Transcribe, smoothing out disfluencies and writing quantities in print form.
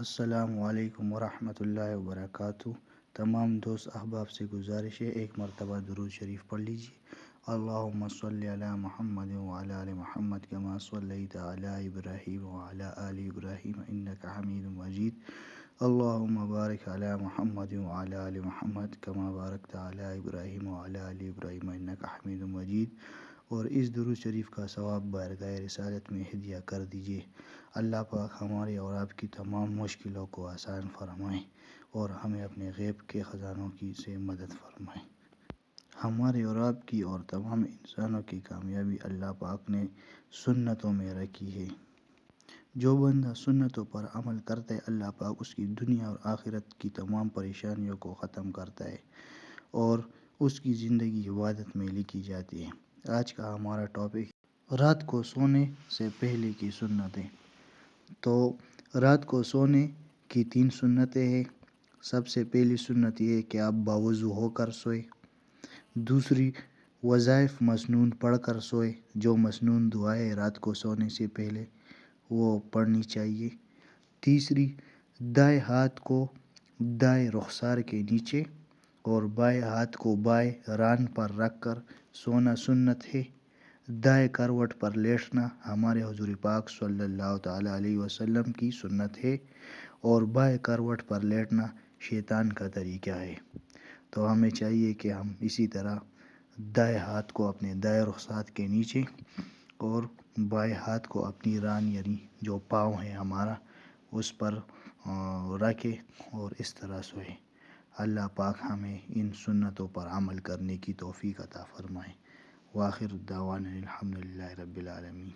السلام علیکم ورحمۃ اللہ وبرکاتہ۔ تمام دوست احباب سے گزارش ہے ایک مرتبہ درود شریف پڑھ لیجیے۔ اللہم صلی علی محمد وعلی آل محمد کما صلیت علی ابراہیم وعلی آل ابراہیم انک حمید مجید۔ اللہم بارک علی محمد وعلی آل محمد کما بارکت علی ابراہیم وعلی آل ابراہیم انک حمید مجید۔ اور اس درود شریف کا ثواب بارگاہ رسالت میں ہدیہ کر دیجیے۔ اللہ پاک ہمارے اور آپ کی تمام مشکلوں کو آسان فرمائیں اور ہمیں اپنے غیب کے خزانوں کی سے مدد فرمائیں۔ ہمارے اور آپ کی اور تمام انسانوں کی کامیابی اللہ پاک نے سنتوں میں رکھی ہے۔ جو بندہ سنتوں پر عمل کرتا ہے اللہ پاک اس کی دنیا اور آخرت کی تمام پریشانیوں کو ختم کرتا ہے اور اس کی زندگی عبادت میں لکھی جاتی ہے۔ آج کا ہمارا ٹاپک رات کو سونے سے پہلے کی سنتیں۔ تو رات کو سونے کی 3 سنتیں ہیں۔ سب سے پہلی سنت یہ ہے کہ آپ باوضو ہو کر سوئے۔ دوسری، وظائف مسنون پڑھ کر سوئے۔ جو مسنون دعائیں رات کو سونے سے پہلے وہ پڑھنی چاہیے۔ تیسری، دائیں ہاتھ کو دائیں رخسار کے نیچے اور بائیں ہاتھ کو بائیں ران پر رکھ کر سونا سنت ہے۔ دائیں کروٹ پر لیٹنا ہمارے حضور پاک صلی اللہ تعالیٰ علیہ وسلم کی سنت ہے اور بائیں کروٹ پر لیٹنا شیطان کا طریقہ ہے۔ تو ہمیں چاہیے کہ ہم اسی طرح دائیں ہاتھ کو اپنے دائیں رخسار کے نیچے اور بائیں ہاتھ کو اپنی ران یعنی جو پاؤں ہے ہمارا اس پر رکھے اور اس طرح سوئے۔ اللہ پاک ہمیں ان سنتوں پر عمل کرنے کی توفیق عطا فرمائے۔ وآخر الدعوانا الحمد للہ رب العالمین۔